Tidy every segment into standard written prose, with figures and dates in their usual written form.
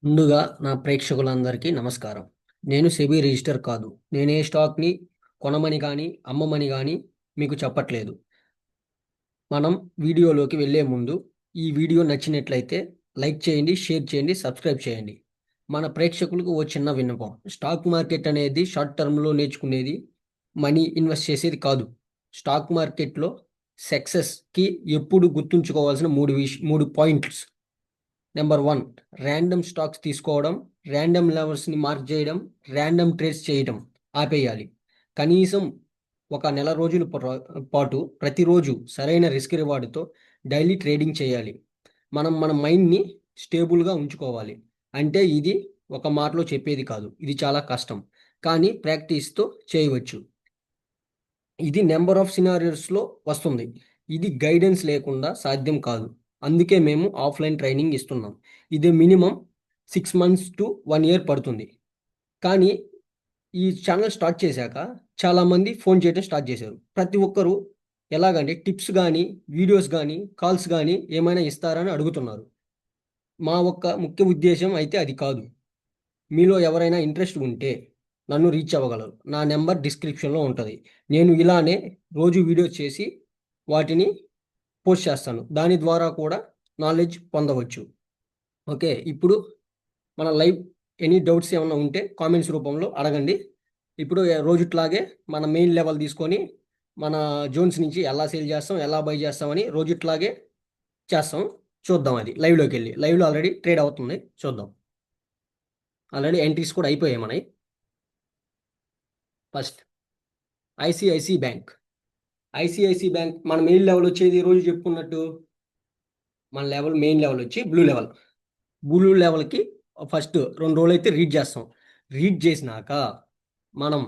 ముందుగా నా ప్రేక్షకులందరికీ నమస్కారం. నేను సెబీ రిజిస్టర్ కాదు. నేనే స్టాక్‌ని కొనమని గానీ, అమ్మమని గానీ మీకు చెప్పట్లేదు. మనం వీడియోలోకి వెళ్ళే ముందు ఈ వీడియో నచ్చినట్లయితే లైక్ చేయండి, షేర్ చేయండి, సబ్స్క్రైబ్ చేయండి. మన ప్రేక్షకులకు ఓ చిన్న విన్నపం. స్టాక్ మార్కెట్ అనేది షార్ట్ టర్మ్‌లో నేర్చుకునేది, మనీ ఇన్వెస్ట్ చేసేది కాదు. స్టాక్ మార్కెట్‌లో సక్సెస్‌కి ఎప్పుడు గుర్తుంచుకోవాల్సిన 3 పాయింట్స్. నెంబర్ 1, ర్యాండమ్ స్టాక్స్ తీసుకోవడం, ర్యాండమ్ లెవెల్స్‌ని మార్క్ చేయడం, ర్యాండమ్ ట్రేడ్స్ చేయడం ఆపేయాలి. కనీసం ఒక నెల రోజుల పాటు ప్రతిరోజు సరైన రిస్క్ రివార్డ్‌తో డైలీ ట్రేడింగ్ చేయాలి. మనం మన మైండ్‌ని స్టేబుల్‌గా ఉంచుకోవాలి. అంటే ఇది ఒక మాటలో చెప్పేది కాదు. ఇది చాలా కష్టం. కానీ ప్రాక్టీస్‌తో చేయవచ్చు. ఇది నంబర్ ఆఫ్ సినారియోస్‌లో వస్తుంది. ఇది గైడెన్స్ లేకుండా సాధ్యం కాదు. అందుకే మేము ఆఫ్‌లైన్ ట్రైనింగ్ ఇస్తున్నాం. ఇది మినిమమ్ 6 మంత్స్ టు 1 ఇయర్ పడుతుంది. కానీ ఈ ఛానెల్ స్టార్ట్ చేశాక చాలామంది ఫోన్ చేయడం స్టార్ట్ చేశారు. ప్రతి ఒక్కరు ఎలాగంటే టిప్స్ గానీ, వీడియోస్ గానీ, కాల్స్ గానీ ఏమైనా ఇస్తారా అని అడుగుతున్నారు. మా ఒక్క ముఖ్య ఉద్దేశ్యం అయితే అది కాదు. మీలో ఎవరైనా ఇంట్రెస్ట్ ఉంటే నన్ను రీచ్ అవ్వగలరు. నా నంబర్ డిస్క్రిప్షన్‌లో ఉంటది. నేను ఇలానే రోజు వీడియోస్ చేసి వాటిని పోస్ట్ చేస్తాను. దాని ద్వారా కూడా నాలెడ్జ్ పొందవచ్చు. ఓకే. ఇప్పుడు మన లైవ్ ఎనీ డౌట్స్ ఏమన్నా ఉంటే కామెంట్స్ రూపంలో అడగండి. ఇప్పుడు రోజుట్లాగే మన మెయిన్ లెవెల్ తీసుకొని మన జోన్స్ నుంచి ఎలా సేల్ చేస్తాం, ఎలా బై చేస్తామని రోజుట్లాగే చేస్తాం. చూద్దాం అది లైవ్‌లోకెళ్ళి. లైవ్‌లో ఆల్రెడీ ట్రేడ్ అవుతుంది. చూద్దాం. ఆల్రెడీ ఎంట్రీస్ కూడా అయిపోయాయి మనయి. First ICICI bank. ICICI bank మన మెయిన్ లెవెల్ వచ్చేది రోజు చెప్పుకున్నట్టు మన లెవెల్ మెయిన్ లెవెల్ వచ్చి బ్లూ లెవెల్. బ్లూ లెవెల్‌కి ఫస్ట్ 2 రోజులైతే రీడ్ చేస్తాం. రీడ్ చేసినాక మనం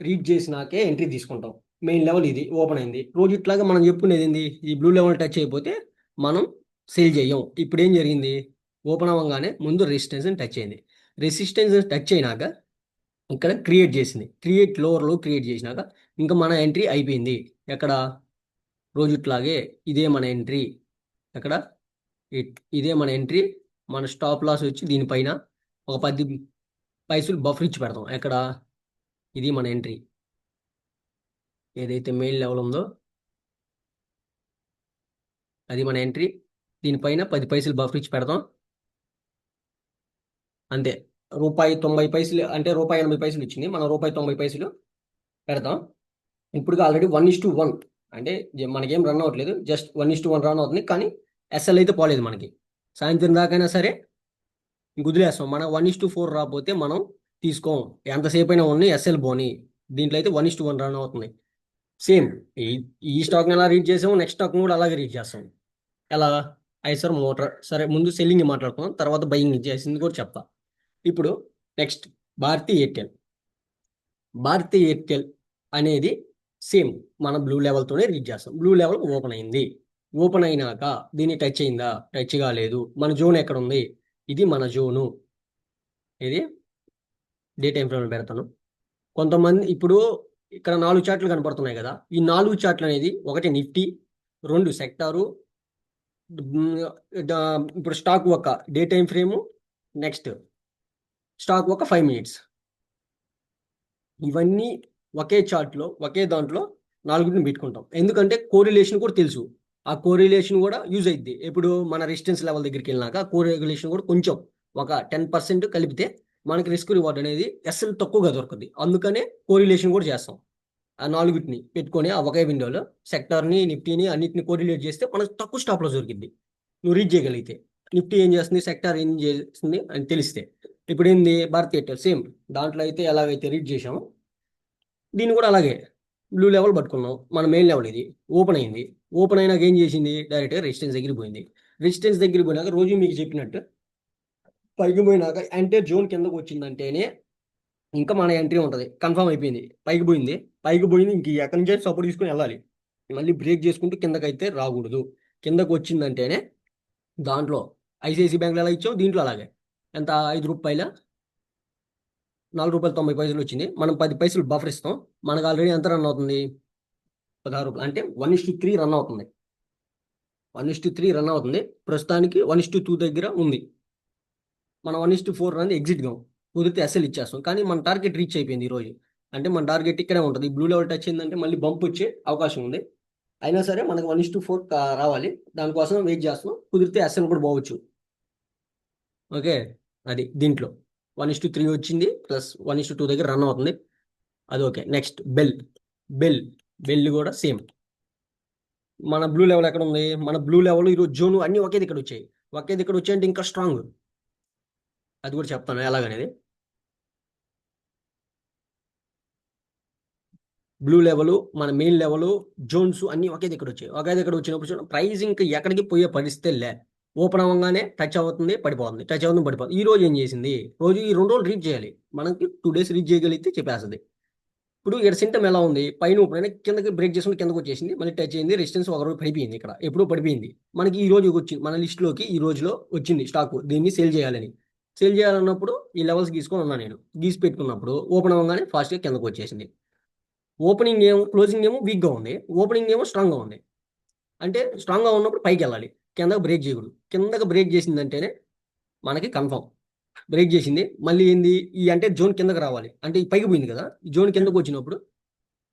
రీడ్ చేసినాకే ఎంట్రీ తీసుకుంటాం. మెయిన్ లెవెల్ ఇది ఓపెన్ అయింది. రోజు ఇట్లాగా మనం చెప్పుకునేదేంది ఈ బ్లూ లెవెల్ టచ్ అయిపోతే మనం సేల్ చేయం. ఇప్పుడేం జరిగింది? ఓపెన్ అవ్వంగానే ముందు రెసిస్టెన్స్‌ని టచ్ అయింది. రెసిస్టెన్స్‌ని టచ్ అయినాక ఇక్కడ క్రియేట్ చేసింది. క్రియేట్ లోవర్ లో క్రియేట్ చేసినాక ఇంకా మన ఎంట్రీ అయిపోయింది. ఎక్కడ? రోజుట్లాగే ఇదే మన ఎంట్రీ. ఎక్కడ? ఇదే మన ఎంట్రీ. మన స్టాప్ లాస్ వచ్చి దీనిపైన ఒక 10 పైసలు బఫర్ ఇచ్చి పెడతాం. ఎక్కడ? ఇది మన ఎంట్రీ. ఏదైతే మెయిన్ లెవెల్ ఉందో అది మన ఎంట్రీ. దీనిపైన 10 పైసలు బఫర్ ఇచ్చి పెడతాం. అంతే. రూపాయి 90 పైసలు అంటే రూపాయి 80 పైసలు ఇచ్చింది. మనం రూపాయి 90 పైసలు పెడతాం. ఇప్పుడు ఆల్రెడీ 1:1 అంటే మనకేం రన్ అవ్వట్లేదు. జస్ట్ 1:1 రన్ అవుతుంది. కానీ ఎస్ఎల్ అయితే పోలేదు మనకి. సాయంత్రం దాకైనా సరే వదిలేస్తాం. మన 1:4 రాకపోతే మనం తీసుకోం. ఎంతసేపు అయినా ఉన్నాయి ఎస్ఎల్ పోని. దీంట్లో అయితే 1:1 రన్ అవుతుంది. సేమ్ ఈ ఈ స్టాక్‌ని ఎలా రీడ్ చేసామో నెక్స్ట్ స్టాక్‌ని కూడా అలాగే రీడ్ చేస్తాం. ఎలా? ఐసర్ మోటార్. సరే ముందు సెల్లింగ్ మాట్లాడుకుందాం. తర్వాత బయింగ్ చేసింది కూడా చెప్తా. ఇప్పుడు next Bharti Airtel. Bharti Airtel అనేది సేమ్ మన బ్లూ లెవెల్‌తోనే రీడ్ చేస్తాం. బ్లూ లెవెల్ ఓపెన్ అయింది. ఓపెన్ అయినాక దీన్ని టచ్ అయిందా? టచ్ కాలేదు. మన జోన్ ఎక్కడుంది? ఇది మన జోను. ఇది డే టైమ్ ఫ్రేమ్‌లో పెడతాను. కొంతమంది ఇప్పుడు ఇక్కడ 4 చార్ట్‌లు కనపడుతున్నాయి కదా! ఈ 4 చార్ట్‌లు అనేది ఒకటి నిఫ్టీ, 2 సెక్టారు, హ్మ్, ఇప్పుడు స్టాక్ ఒక day time frame, next stock ఒక 5 మినిట్స్. ఇవన్నీ ఒకే చార్ట్‌లో, ఒకే దాంట్లో నాలుగిటిని పెట్టుకుంటాం. ఎందుకంటే కోరిలేషన్ కూడా తెలుసు. ఆ కోరిలేషన్ కూడా యూజ్ అయిద్ది. ఎప్పుడు మన రెసిస్టెన్స్ లెవెల్ దగ్గరికెళ్ళినాక కోరిలేషన్ కూడా కొంచెం ఒక 10% కలిపితే మనకి రిస్క్ రివార్డ్ అనేది అస్సలు తక్కువగా దొరకుద్ది. అందుకనే కోరిలేషన్ కూడా చేస్తాం. ఆ నాలుగిటిని పెట్టుకొని ఆ ఒకే విండోలో సెక్టార్‌ని, నిఫ్టీని అన్నిటిని కోరిలేట్ చేస్తే మనకు తక్కువ స్టాప్ లాస్ దొరికిద్ది. నువ్వు రీడ్ చేయగలిగితే. నిఫ్టీ ఏం చేస్తుంది? సెక్టార్ ఏం చేస్తుంది అని తెలిస్తే. ఇప్పుడేంది భారత్ ఎయిర్టెల్ సేమ్ దాంట్లో అయితే ఎలాగైతే రీడ్ చేసామో దీన్ని కూడా అలాగే బ్లూ లెవెల్ పట్టుకున్నాం. మన మెయిన్ లెవెల్ ఇది. ఓపెన్ అయింది. ఓపెన్ అయినాక ఏం చేసింది? డైరెక్ట్‌గా రెసిస్టెన్స్ దగ్గరికి పోయింది. రెసిస్టెన్స్ దగ్గరికి పోయినాక రోజు మీకు చెప్పినట్టు పైకి పోయినాక అంటే జోన్ కిందకు వచ్చిందంటేనే ఇంకా మన ఎంట్రీ ఉంటది. కన్ఫర్మ్ అయిపోయింది. పైకి పోయింది. పైకి పోయింది ఇంక ఎక్కడి నుంచైనా సపోర్ట్ తీసుకొని వెళ్ళాలి. మళ్ళీ బ్రేక్ చేసుకుంటూ కిందకైతే రాకూడదు. కిందకు వచ్చిందంటేనే దాంట్లో ఐసీఐసీ బ్యాంక్‌లో ఎలా ఇచ్చామో దీంట్లో అలాగే. ఎంత? రూ. 5 రూ. 4.90 వచ్చింది. మనం 10 పైసలు బఫర్ ఇస్తాం. మనకు ఆల్రెడీ ఎంత రన్ అవుతుంది? రూ. 16 అంటే 1:3 రన్ అవుతుంది. 1:3 రన్ అవుతుంది. ప్రస్తుతానికి 1:2 దగ్గర ఉంది. మనం 1:4 అనేది ఎగ్జిట్ కాం. కుదిరితే ఎస్ఎల్ ఇచ్చేస్తాం. కానీ మన టార్గెట్ రీచ్ అయిపోయింది ఈరోజు. అంటే మన టార్గెట్ ఇక్కడే ఉంటుంది. బ్లూ లెవెల్ టచ్ అయిందంటే మళ్ళీ బంప్ వచ్చే అవకాశం ఉంది. అయినా సరే మనకు 1:4 రావాలి. దానికోసం వెయిట్ చేస్తున్నాం. కుదిరితే ఎస్ఎల్ కూడా పోవచ్చు. ఓకే, అది దీంట్లో 1:3 వచ్చింది, ప్లస్ 1:2 దగ్గర రన్ అవుతుంది. అది ఓకే. నెక్స్ట్ బెల్ బెల్ కూడా సేమ్. మన బ్లూ లెవెల్ ఎక్కడ ఉంది? మన బ్లూ లెవెల్ ఈరోజు జోన్ అన్ని ఒకే దగ్గర వచ్చాయి. ఒకే దగ్గర వచ్చాయంటే ఇంకా స్ట్రాంగ్. అది కూడా చెప్తాను ఎలాగనేది. బ్లూ లెవెల్, మన మెయిన్ లెవెల్, జోన్స్ అన్ని ఒకే దగ్గర వచ్చాయి. ఒకే దగ్గర వచ్చినప్పుడు ప్రైస్ ఇంకా ఎక్కడికి పోయే పరిస్థితే లే. ఓపెన్ అవ్వగానే టచ్ అవుతుంది, పడిపోతుంది, టచ్ అవుతుంది, పడిపోతుంది. ఈ రోజు ఏం చేసింది? రోజు ఈ 2 రోజులు రీచ్ చేయాలి. మనకి 2 days రీచ్ చేయగలిగితే చెప్పేస్తుంది. ఇప్పుడు ఇక్కడ సింటమ్ ఎలా ఉంది? పైన ఓపెన్ కిందకి బ్రేక్ చేసుకుని కిందకి వచ్చేసింది, మళ్ళీ టచ్ అయింది, రెసిస్టెన్స్ ఒక రోజు పడిపోయింది. ఇక్కడ ఎప్పుడో పడిపోయింది. మనకి ఈ రోజు వచ్చింది, మన లిస్టులోకి ఈ రోజులో వచ్చింది స్టాక్. దీన్ని సేల్ చేయాలని. సేల్ చేయాలన్నప్పుడు ఈ లెవెల్స్ గీసుకొని ఉన్నాను నేను. గీసి పెట్టుకున్నప్పుడు ఓపెన్ అవ్వగానే ఫాస్ట్గా కిందకు వచ్చేసింది. ఓపెనింగ్ ఏమో, క్లోజింగ్ ఏమో వీక్గా ఉంది, ఓపెనింగ్ ఏమో స్ట్రాంగ్గా ఉంది. అంటే స్ట్రాంగ్గా ఉన్నప్పుడు పైకి వెళ్ళాలి, కిందకు బ్రేక్ చేయకూడదు. కిందకు బ్రేక్ చేసిందంటేనే మనకి కన్ఫర్మ్. బ్రేక్ చేసింది, మళ్ళీ ఏంది ఈ అంటే జోన్ కిందకి రావాలి. అంటే ఈ పైకి పోయింది కదా, ఈ జోన్ కిందకు వచ్చినప్పుడు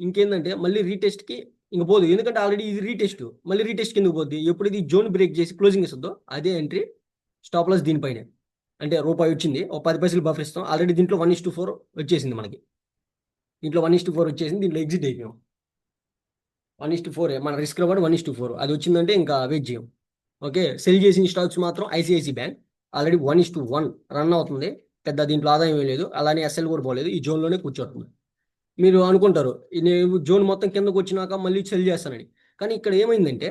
ఇంకేందంటే మళ్ళీ రీటెస్ట్కి ఇంక పోదు. ఎందుకంటే ఆల్రెడీ ఇది రీటెస్ట్, మళ్ళీ రీటెస్ట్ కిందకు పోద్ది. ఎప్పుడు ఇది జోన్ బ్రేక్ చేసి క్లోజింగ్ ఇస్తుందో అదే ఎంట్రీ. Stop loss దీనిపైనే. అంటే రూపాయి వచ్చింది, ఒక 10 పైసలు బఫర్ ఇస్తాం. ఆల్రెడీ దీంట్లో 1:4 వచ్చేసింది మనకి. దీంట్లో 1:4 వచ్చేసింది. దీంట్లో ఎగ్జిట్ అయిపోయాం. 1:4 మన రిస్క్ రివార్డ్ 1:4. అది వచ్చిందంటే ఇంకా వెయిట్ చేయం. ఓకే, సెల్ చేసిన స్టాక్స్ మాత్రం ఐసిఐసి బ్యాంక్ ఆల్రెడీ 1:1 రన్ అవుతుంది. పెద్ద దీంట్లో ఆదాయం ఏం లేదు. అలానే ఎస్ఎల్ కూడా పోలేదు, ఈ జోన్లోనే కూర్చోతుంది. మీరు అనుకుంటారు నేను జోన్ మొత్తం కిందకు వచ్చినాక మళ్ళీ సెల్ చేస్తానని. కానీ ఇక్కడ ఏమైందంటే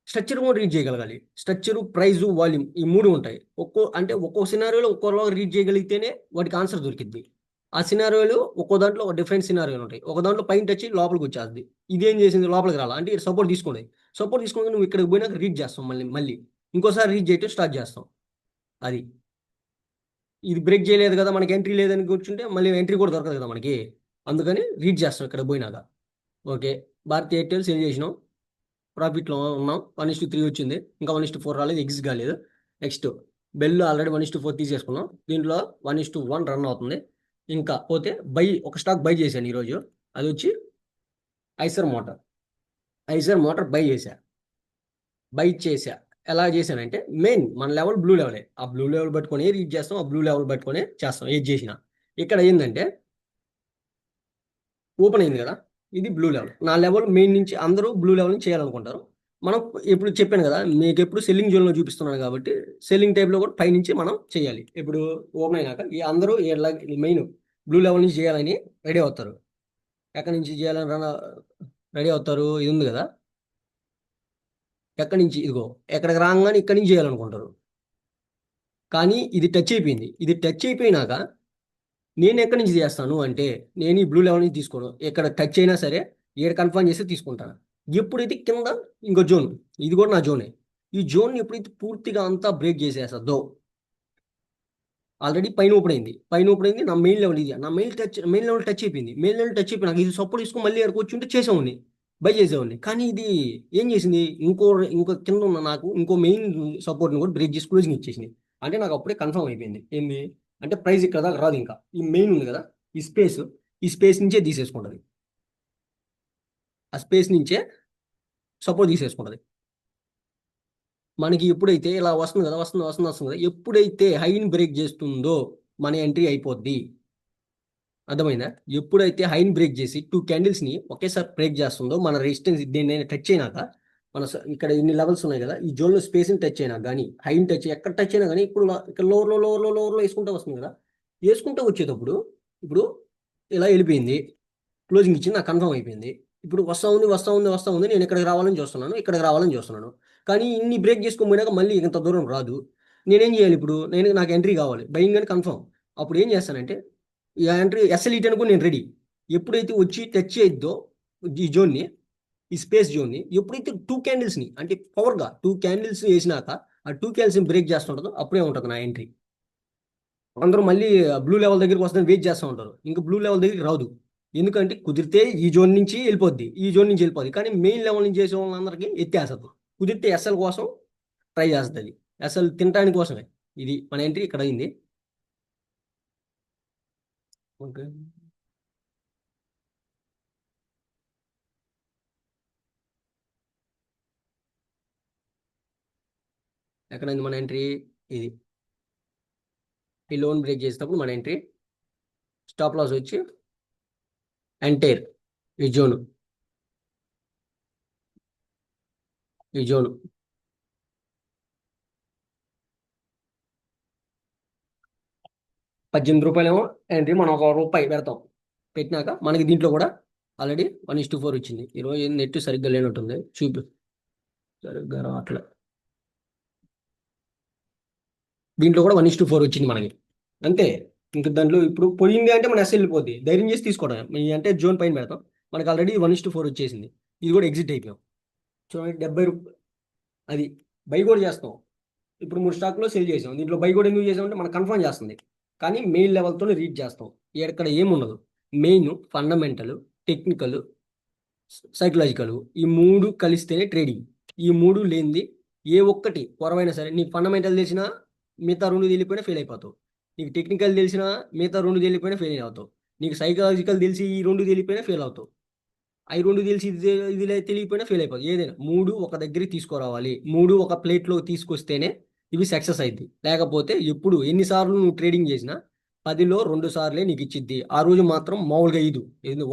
స్ట్రక్చర్ కూడా రీడ్ చేయగలగాలి. స్ట్రక్చరు, ప్రైజు, వాల్యూమ్ ఈ 3 ఉంటాయి. ఒక్కో సినారియోలో ఒక్కోలా రీడ్ చేయగలిగితేనే వాటికి ఆన్సర్ దొరికిద్ది. ఆ సినారియోలు ఒక్కో దాంట్లో ఒక డిఫరెంట్ సినారియోలు ఉంటాయి. ఒక దాంట్లో పైన వచ్చి లోపలికి వచ్చేస్తుంది. ఇదేం చేసింది? లోపలికి రాలా అంటే సపోర్ట్ తీసుకోండి. సపోర్ట్ తీసుకుని నువ్వు ఇక్కడికి పోయినాక రీడ్ చేస్తాం. మళ్ళీ ఇంకోసారి రీడ్ చేయటం స్టార్ట్ చేస్తాం. అది ఇది బ్రేక్ చేయలేదు కదా, మనకి ఎంట్రీ లేదని కూర్చుంటే మళ్ళీ ఎంట్రీ కూడా దొరకదు కదా మనకి. అందుకని రీడ్ చేస్తాం ఇక్కడ పోయినాక. ఓకే, భారతీ ఎయిర్టెల్ సేల్ చేసినాం, ప్రాఫిట్లో ఉన్నాం. 1:3 వచ్చింది, ఇంకా 1:4 రాలేదు, ఎగ్జిట్ కాలేదు. నెక్స్ట్ బెల్ ఆల్రెడీ 1:4 తీసేసుకున్నాం. దీంట్లో 1:1 రన్ అవుతుంది. ఇంకా పోతే ఒక స్టాక్ బై చేశాను ఈరోజు. అది వచ్చి ఐసర్ మోటార్. బై చేశా. ఎలా చేశానంటే మెయిన్ మన లెవెల్ బ్లూ లెవెలే. ఆ బ్లూ లెవెల్ పట్టుకొని రీడ్ చేస్తాం, ఆ బ్లూ లెవెల్ పట్టుకొని చేస్తాం ఏది చేసినా. ఇక్కడ ఏంటంటే ఓపెన్ అయింది కదా, ఇది బ్లూ లెవెల్. నా లెవెల్ మెయిన్ నుంచి అందరూ బ్లూ లెవెల్ నుంచి చేయాలనుకుంటారు. మనం ఎప్పుడు చెప్పాను కదా, మీకు ఎప్పుడు సెల్లింగ్ జోన్లో చూపిస్తున్నాను కాబట్టి సెల్లింగ్ టైప్లో కూడా పై నుంచి మనం చేయాలి. ఇప్పుడు ఓపెన్ అయినాక ఈ అందరూ మెయిన్ బ్లూ లెవెల్ నుంచి చేయాలని రెడీ అవుతారు. ఎక్కడి నుంచి చేయాలని రెడీ అవుతారు? ఇది ఉంది కదా, ఎక్కడి నుంచి, ఇదిగో ఎక్కడికి రాగానే ఇక్కడి నుంచి చేయాలనుకుంటారు. కానీ ఇది టచ్ అయిపోయింది. ఇది టచ్ అయిపోయినాక నేను ఎక్కడి నుంచి చేస్తాను అంటే నేను ఈ బ్లూ లెవెల్ నుంచి తీసుకోను. ఎక్కడ టచ్ అయినా సరే ఏడు కన్ఫర్మ్ చేస్తే తీసుకుంటాను. ఎప్పుడైతే కింద ఇంకో జోన్, ఇది కూడా నా జోనే, ఈ జోన్ ఎప్పుడైతే పూర్తిగా అంతా బ్రేక్ చేసేస్తుందో, ఆల్రెడీ పైన ఓపెన్ అయింది నా మెయిన్ లెవెల్. ఇది నా మెయిన్ లెవెల్ టచ్ అయిపోయింది. మెయిన్ లెవెల్ టచ్ అయిపోయి నాకు ఇది సపోర్ట్ తీసుకుని మళ్ళీ ఎక్కడికి వచ్చి ఉంటే చేసేవాడిని, బై చేసేవాడిని. కానీ ఇది ఏం చేసింది? ఇంకో కింద ఉన్న నాకు ఇంకో మెయిన్ సపోర్ట్ని కూడా బ్రేక్ చేసి క్లోజింగ్ ఇచ్చేసింది. అంటే నాకు అప్పుడే కన్ఫర్మ్ అయిపోయింది ఏంది అంటే ప్రైస్ ఇక్కడ దాకా రాదు. ఇంకా ఈ మెయిన్ ఉంది కదా, ఈ స్పేస్ నుంచే తీసేసుకుంటుంది. ఆ స్పేస్ నుంచే సపోర్ట్ తీసేసుకుంటుంది. మనకి ఎప్పుడైతే ఇలా వస్తుంది కదా, వస్తుంది కదా, ఎప్పుడైతే హైని బ్రేక్ చేస్తుందో మన ఎంట్రీ అయిపోద్ది. అర్థమైందా? ఎప్పుడైతే హైని బ్రేక్ చేసి 2 క్యాండిల్స్ని ఒకేసారి బ్రేక్ చేస్తుందో మన రెసిస్టెన్స్ దీన్ని టచ్ అయినాక, ఇక్కడ ఇన్ని లెవెల్స్ ఉన్నాయి కదా, ఈ జోన్లో స్పేస్ని టచ్ అయినా కానీ హైని టచ్ ఎక్కడ టచ్ అయినా కానీ ఇప్పుడు ఇక్కడ లోవర్లో వేసుకుంటూ వస్తుంది కదా, వేసుకుంటూ వచ్చేటప్పుడు ఇప్పుడు ఇలా వెళ్ళిపోయింది, క్లోజింగ్ ఇచ్చింది, నాకు కన్ఫర్మ్ అయిపోయింది. ఇప్పుడు వస్తా ఉంది, నేను ఇక్కడికి రావాలని చూస్తున్నాను. కానీ ఇన్ని బ్రేక్ చేసుకొని పోయినాక మళ్ళీ ఇంత దూరం రాదు. నేనేం చేయాలి ఇప్పుడు? నాకు ఎంట్రీ కావాలి, బయింగ్ అని కన్ఫర్మ్. అప్పుడు ఏం చేస్తానంటే ఈ ఎంట్రీ ఎస్ఎల్ఈటీ అనుకో నేను రెడీ. ఎప్పుడైతే వచ్చి టచ్ చేయిద్దో ఈ జోన్ని, ఈ స్పేస్ జోన్ని, ఎప్పుడైతే 2 క్యాండిల్స్ని అంటే పవర్గా 2 క్యాండిల్స్ వేసినాక ఆ 2 క్యాండిల్స్ని బ్రేక్ చేస్తుంటుందో అప్పుడే ఉంటుంది నా ఎంట్రీ. అందరూ మళ్ళీ బ్లూ లెవెల్ దగ్గరికి వస్తుందని వెయిట్ చేస్తూ ఉంటారు. ఇంకా బ్లూ లెవెల్ దగ్గరికి రాదు. ఎందుకంటే కుదిరితే ఈ జోన్ నుంచి వెళ్ళిపోద్ది, కానీ మెయిన్ లెవెల్ నుంచి చేసే వాళ్ళందరికీ ఎత్తేస్తుంది. కుదిరితే ఎస్ఎల్ కోసం ట్రై చేస్తుంది. ఎస్ఎల్ తినడానికి కోసమే. ఇది మన ఎంట్రీ ఇక్కడ అయింది. ఓకే, ఎక్కడైంది మన ఎంట్రీ? ఇది ఈ లోన్ బ్రేక్ చేసేటప్పుడు మన ఎంట్రీ. స్టాప్ లాస్ వచ్చి ఎంటైర్ ఈ జోన్, ఈ జోన్ 18 రూపాయలేమో ఎంట్రీ. మనం ఒక రూపాయి పెడతాం. పెట్టినాక మనకి దీంట్లో కూడా ఆల్రెడీ 1:4 వచ్చింది. ఈరోజు నెట్ సరిగ్గా లేనట్టుంది, చూపి సరిగ్గా రావట్లే. దీంట్లో కూడా 1:4 వచ్చింది మనకి. అంతే. ఇంక దాంట్లో ఇప్పుడు పోయింది అంటే మన ఎస్ఎల్ వెళ్ళిపోద్ది. ధైర్యం చేసి తీసుకోవడం. అంటే జోన్ పైన పెడతాం. మనకి ఆల్రెడీ 1:4 వచ్చేసింది. ఇది కూడా ఎగ్జిట్ అయిపోయాం. చూడండి, 70 రూపాయలు. అది బై కూడా చేస్తాం. ఇప్పుడు 3 స్టాక్లో సెల్ చేసాం. దీంట్లో బై కూడా ఎందుకు చేసామంటే మనకు కన్ఫర్మ్ చేస్తుంది. కానీ మెయిన్ లెవెల్తో రీడ్ చేస్తాం. ఇక్కడ ఏముండదు. మెయిన్, ఫండమెంటల్, టెక్నికల్, సైకలాజికల్, ఈ 3 కలిస్తేనే ట్రేడింగ్. ఈ 3 లేనిది ఏ ఒక్కటి పొరవైనా సరే, నీకు ఫండమెంటల్ తెలిసినా మిగతా 2 తెలియపోయినా ఫెయిల్ అయిపోతావు. నీకు టెక్నికల్ తెలిసినా మిగతా 2 తెలియపోయినా ఫెయిల్ అవుతావు. నీకు సైకలాజికల్ తెలిసి ఈ 2 తెలియపోయినా ఫెయిల్ అవుతావు. అవి 2 తెలిసి ఇది తెలియపోయినా ఫెయిల్ అయిపోతుంది. ఏదైనా 3 ఒక దగ్గరికి తీసుకురావాలి. 3 ఒక ప్లేట్లో తీసుకొస్తేనే ఇవి సక్సెస్ అయింది. లేకపోతే ఎప్పుడు ఎన్నిసార్లు నువ్వు ట్రేడింగ్ చేసినా 10లో 2 సార్లే నీకు ఇచ్చిద్ది. ఆ రోజు మాత్రం మామూలుగా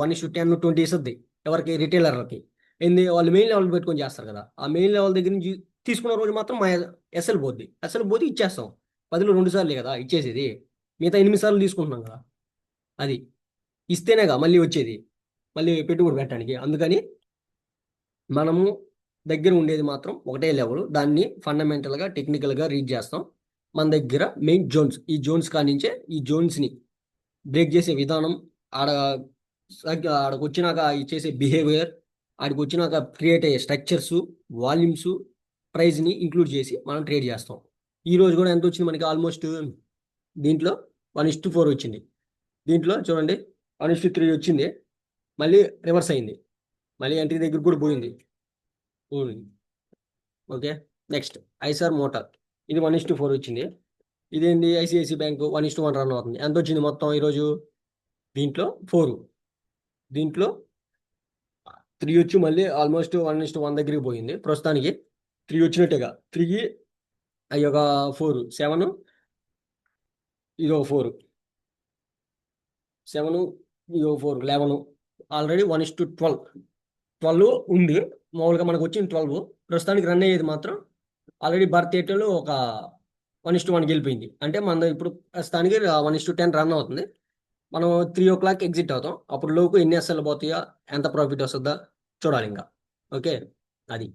1:10, 20 ఇస్తుంది. ఎవరికి? రిటైలర్లకి. ఏంది? వాళ్ళు మెయిన్ లెవెల్ పెట్టుకొని చేస్తారు కదా. ఆ మెయిన్ లెవెల్ దగ్గర నుంచి తీసుకున్న రోజు మాత్రం మా ఎస్ఎల్ పోద్ది. ఎస్ఎల్ పోతే ఇచ్చేస్తాం. 10లో 2 సార్లే కదా ఇచ్చేసేది. మిగతా 8 సార్లు తీసుకుంటున్నాం కదా. అది ఇస్తేనేగా మళ్ళీ వచ్చేది, మళ్ళీ పెట్టుబడి పెట్టడానికి. అందుకని మనము దగ్గర ఉండేది మాత్రం ఒకటే లెవెల్. దాన్ని ఫండమెంటల్గా, టెక్నికల్గా రీడ్ చేస్తాం. మన దగ్గర మెయిన్ జోన్స్, ఈ జోన్స్ కానించే ఈ జోన్స్ని బ్రేక్ చేసే విధానం, ఆడ ఆడకు వచ్చినాక చేసే బిహేవియర్, ఆడికి వచ్చినాక క్రియేట్ అయ్యే స్ట్రక్చర్స్, వాల్యూమ్స్, ప్రైజ్ని ఇంక్లూడ్ చేసి మనం ట్రేడ్ చేస్తాం. ఈ రోజు కూడా ఎంత వచ్చింది మనకి? ఆల్మోస్ట్ దీంట్లో 1:4 వచ్చింది. దీంట్లో చూడండి 1:3 వచ్చింది. మళ్ళీ రివర్స్ అయింది. మళ్ళీ ఎంట్రీ దగ్గర కూడా పోయింది. Okay, next eyes are motor. ఇది 1:4 వచ్చింది. ఇదేంటి? ఐసిఐసి బ్యాంక్ 1:1 రన్ అవుతుంది. ఎంత వచ్చింది మొత్తం ఈరోజు? దీంట్లో 4, దీంట్లో 3 వచ్చి మళ్ళీ ఆల్మోస్ట్ 1:1 దగ్గరికి పోయింది. ప్రస్తుతానికి 3 వచ్చినట్టుగా. 3 అవి ఒక 4, 7, ఇది ఒక 4, 7, ఇది ఒక 4, 11. ఆల్రెడీ 1:12, 12 ఉంది. మామూలుగా మనకు వచ్చింది 12. ప్రస్తుతానికి రన్ అయ్యేది మాత్రం ఆల్రెడీ భారత్ ఎయిర్టెల్ ఒక 1:1 వెళ్ళిపోయింది. అంటే మన ఇప్పుడు ప్రస్తుతానికి 1:10 రన్ అవుతుంది. మనం 3 o'clock ఎగ్జిట్ అవుతాం. అప్పుడు లోపు ఎన్ని ఎస్ఎల్ పోతాయో, ఎంత ప్రాఫిట్ వస్తుందా చూడాలి ఇంకా. ఓకే, అది.